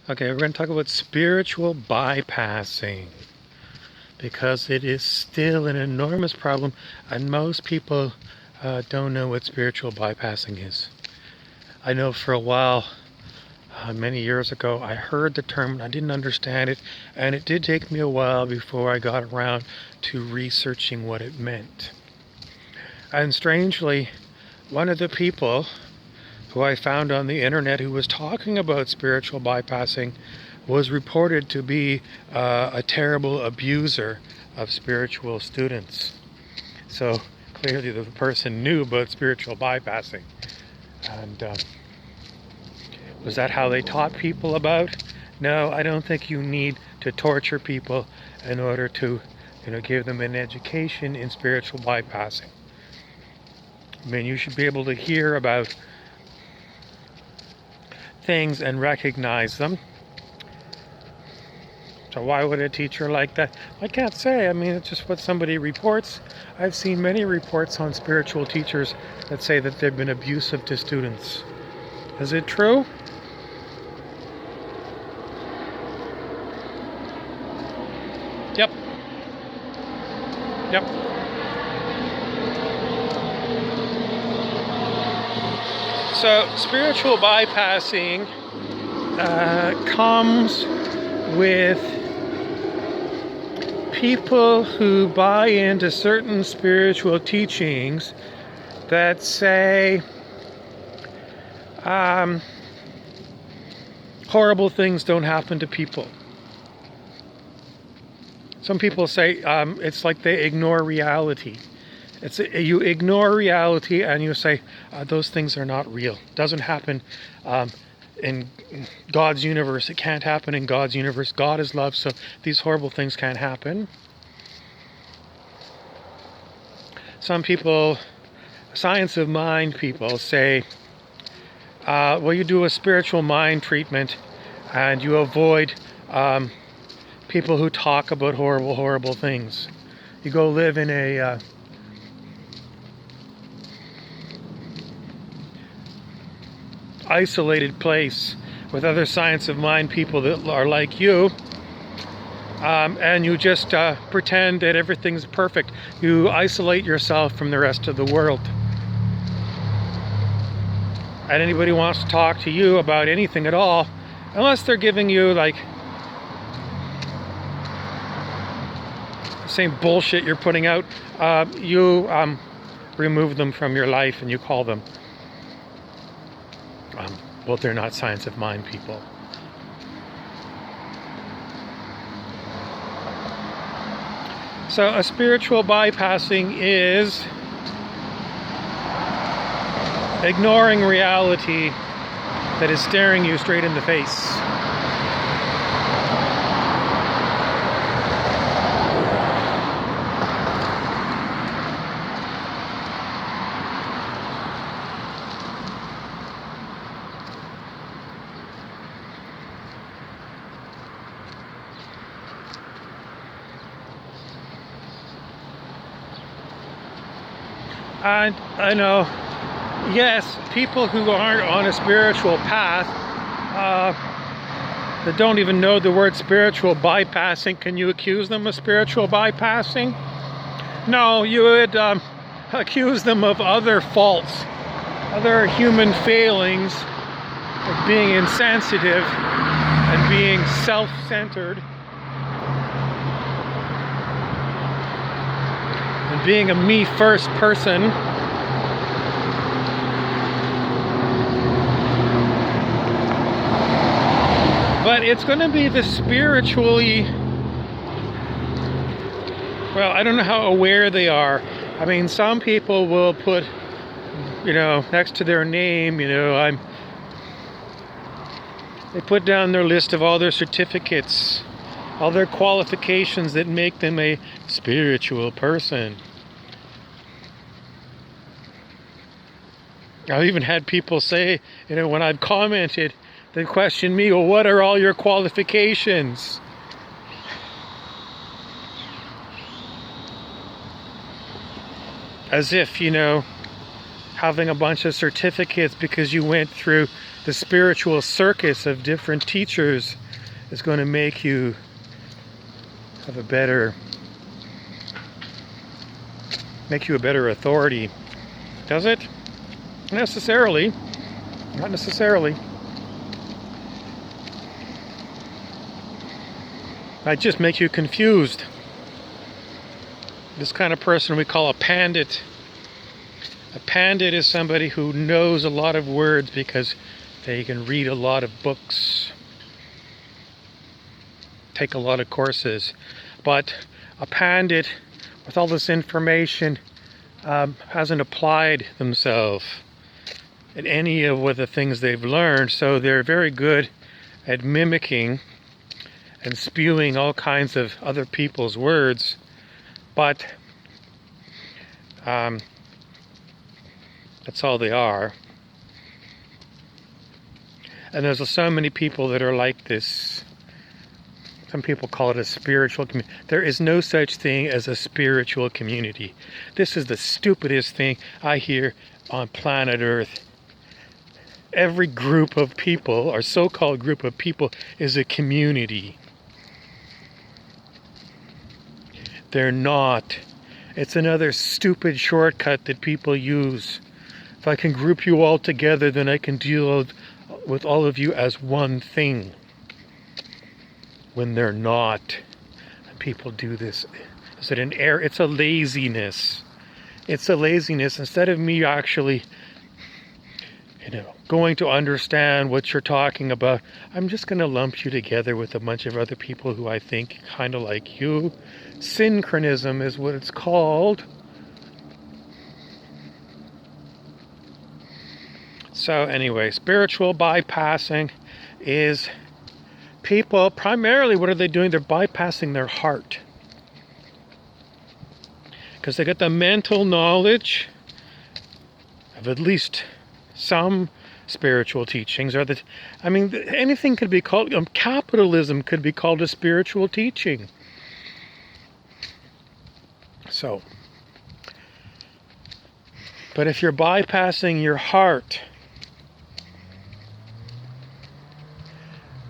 Okay, we're going to talk about spiritual bypassing because it is still an enormous problem, and most people don't know what spiritual bypassing is. I know for a while, many years ago, I heard the term and I didn't understand it, and it did take me a while before I got around to researching what it meant. And strangely, one of the people who I found on the internet who was talking about spiritual bypassing was reported to be a terrible abuser of spiritual students. So clearly the person knew about spiritual bypassing. And was that how they taught people about? No, I don't think you need to torture people in order to give them an education in spiritual bypassing. I mean, you should be able to hear about things and recognize them. So why would a teacher like that? I can't say. I mean, it's just what somebody reports. I've seen many reports on spiritual teachers that say that they've been abusive to students. Is it true? Yep. Yep. So spiritual bypassing comes with people who buy into certain spiritual teachings that say horrible things don't happen to people. Some people say it's like they ignore reality. You ignore reality and you say those things are not real. It doesn't happen in God's universe. It can't happen in God's universe. God is love, so these horrible things can't happen. Some people, science of mind people, say, well, you do a spiritual mind treatment and you avoid people who talk about horrible, horrible things. You go live in a isolated place with other science of mind people that are like you, and you just pretend that everything's perfect. You isolate yourself from the rest of the world. And anybody wants to talk to you about anything at all, unless they're giving you like the same bullshit you're putting out, you remove them from your life and you call them well, they're not science of mind people. So a spiritual bypassing is ignoring reality that is staring you straight in the face. And I know, yes, people who aren't on a spiritual path, that don't even know the word spiritual bypassing, can you accuse them of spiritual bypassing? No, you would accuse them of other faults, other human failings, like being insensitive and being self-centered and being a me-first person. But it's going to be the spiritually, well, I don't know how aware they are. I mean, some people will put, next to their name, they put down their list of all their certificates, all their qualifications that make them a spiritual person. I've even had people say, when I've commented, they question me, well, what are all your qualifications? As if, having a bunch of certificates because you went through the spiritual circus of different teachers is going to make you have a better authority. Does it? Necessarily. Not necessarily. Might just make you confused. This kind of person we call a pandit. A pandit is somebody who knows a lot of words because they can read a lot of books, take a lot of courses. But a pandit, with all this information, hasn't applied themselves in any of the things they've learned. So they're very good at mimicking and spewing all kinds of other people's words. But that's all they are. And there's so many people that are like this. Some people call it a spiritual community. There is no such thing as a spiritual community. This is the stupidest thing I hear on planet Earth. Every group of people, or so-called group of people, is a community. They're not. It's another stupid shortcut that people use. If I can group you all together, then I can deal with all of you as one thing. When they're not. People do this. Is it an error? It's a laziness. It's a laziness. Instead of me actually, going to understand what you're talking about, I'm just going to lump you together with a bunch of other people who I think kind of like you. Synchronism is what it's called. So anyway, spiritual bypassing is people, primarily what are they doing? They're bypassing their heart. Because they get the mental knowledge of at least some spiritual teachings. Anything could be called, capitalism could be called a spiritual teaching. So, but if you're bypassing your heart,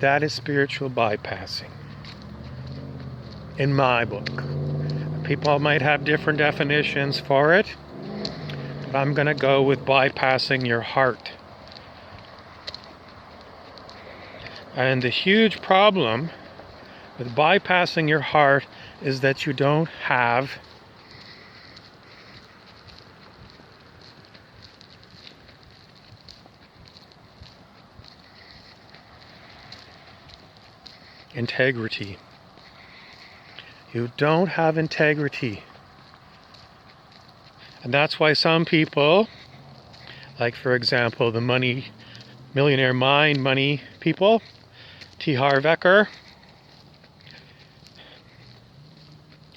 that is spiritual bypassing. In my book. People might have different definitions for it, but I'm going to go with bypassing your heart. And the huge problem with bypassing your heart is that you don't have integrity. You don't have integrity. And that's why some people, like for example, the millionaire mind money people, T. Harv Eker,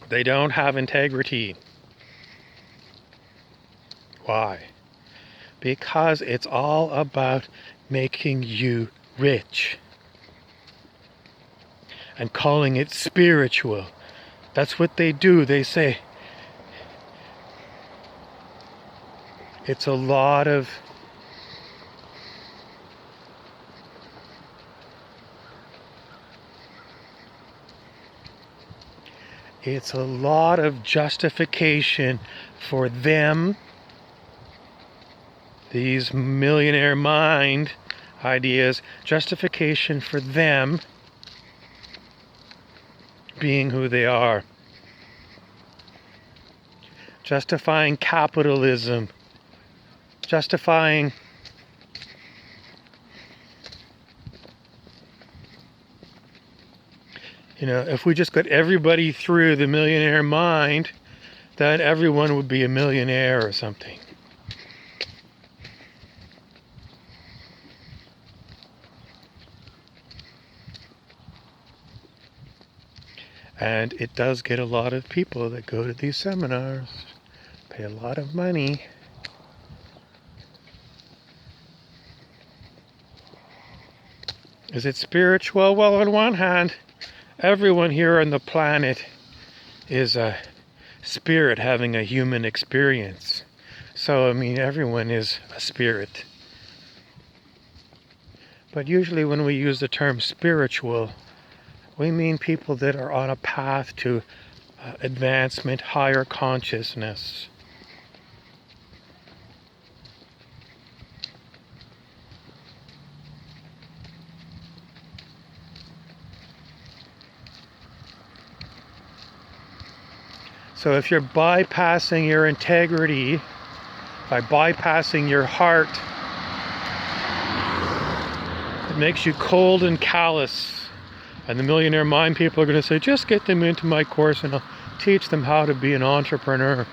they don't have integrity. Why? Because it's all about making you rich and calling it spiritual. That's what they do. They say it's a lot of justification for them, these millionaire mind ideas, justification for them being who they are. Justifying capitalism. Justifying if we just got everybody through the millionaire mind, then everyone would be a millionaire or something. And it does get a lot of people that go to these seminars, pay a lot of money. Is it spiritual? Well, on one hand, everyone here on the planet is a spirit having a human experience. So, I mean, everyone is a spirit. But usually when we use the term spiritual, we mean people that are on a path to advancement, higher consciousness. So if you're bypassing your integrity, by bypassing your heart, it makes you cold and callous. And the Millionaire Mind people are going to say, just get them into my course and I'll teach them how to be an entrepreneur.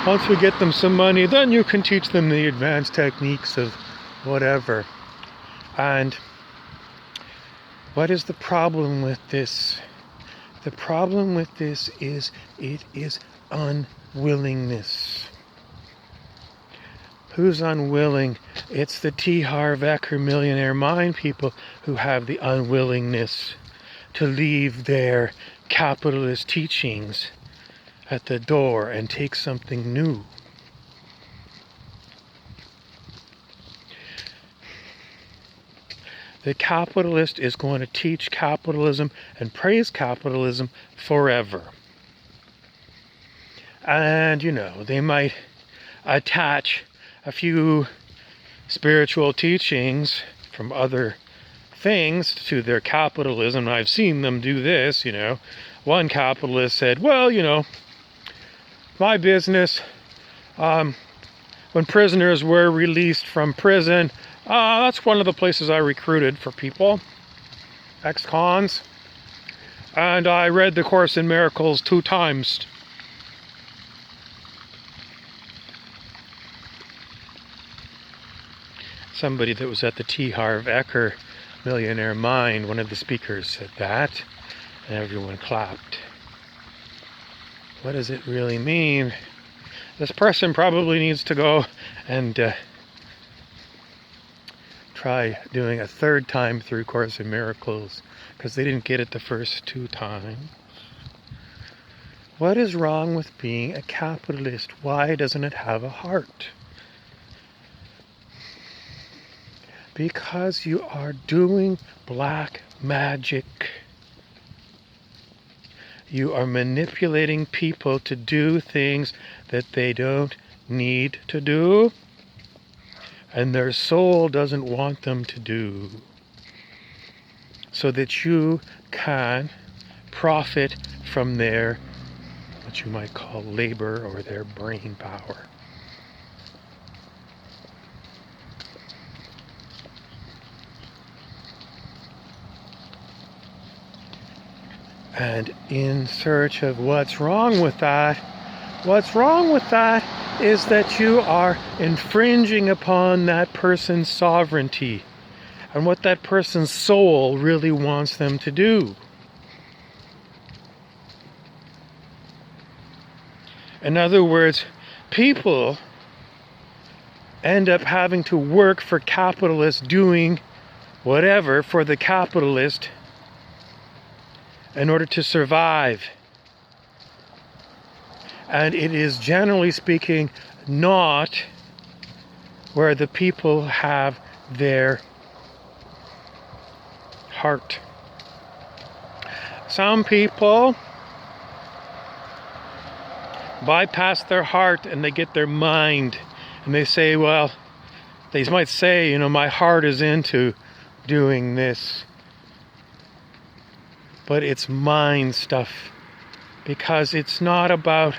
Once we get them some money, then you can teach them the advanced techniques of whatever. And what is the problem with this? The problem with this is it is unwillingness. Who's unwilling? It's the T. Harv Eker Millionaire Mind people who have the unwillingness to leave their capitalist teachings at the door and take something new. The capitalist is going to teach capitalism and praise capitalism forever. And, they might attach a few spiritual teachings from other things to their capitalism. I've seen them do this, One capitalist said, well, my business, when prisoners were released from prison, that's one of the places I recruited for people, ex-cons. And I read the Course in Miracles 2 times. Somebody that was at the T. Harv Eker Millionaire Mind, one of the speakers said that, and everyone clapped. What does it really mean? This person probably needs to go and try doing a 3rd time through Course in Miracles, because they didn't get it the first 2 times. What is wrong with being a capitalist? Why doesn't it have a heart? Because you are doing black magic. You are manipulating people to do things that they don't need to do, and their soul doesn't want them to do, so that you can profit from their, what you might call, labor or their brain power. And in search of what's wrong with that is that you are infringing upon that person's sovereignty and what that person's soul really wants them to do. In other words, people end up having to work for capitalists, doing whatever for the capitalist in order to survive. And it is, generally speaking, not where the people have their heart. Some people bypass their heart and they get their mind, and they say, well, they might say, my heart is into doing this. But it's mind stuff, because it's not about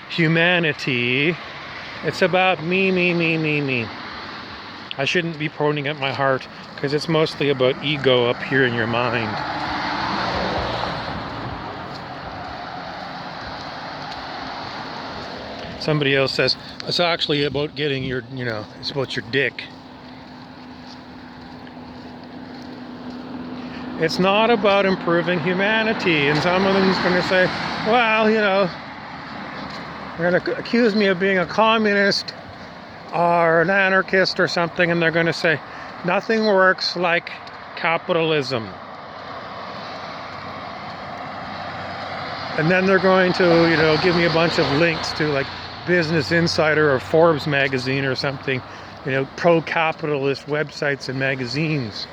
humanity. It's about me. I shouldn't be pointing at my heart, because it's mostly about ego up here in your mind. Somebody else says, it's actually about getting your, it's about your dick. It's not about improving humanity. And some of them's going to say, well, they're going to accuse me of being a communist or an anarchist or something, and they're going to say, nothing works like capitalism. And then they're going to, give me a bunch of links to like Business Insider or Forbes magazine or something, pro-capitalist websites and magazines.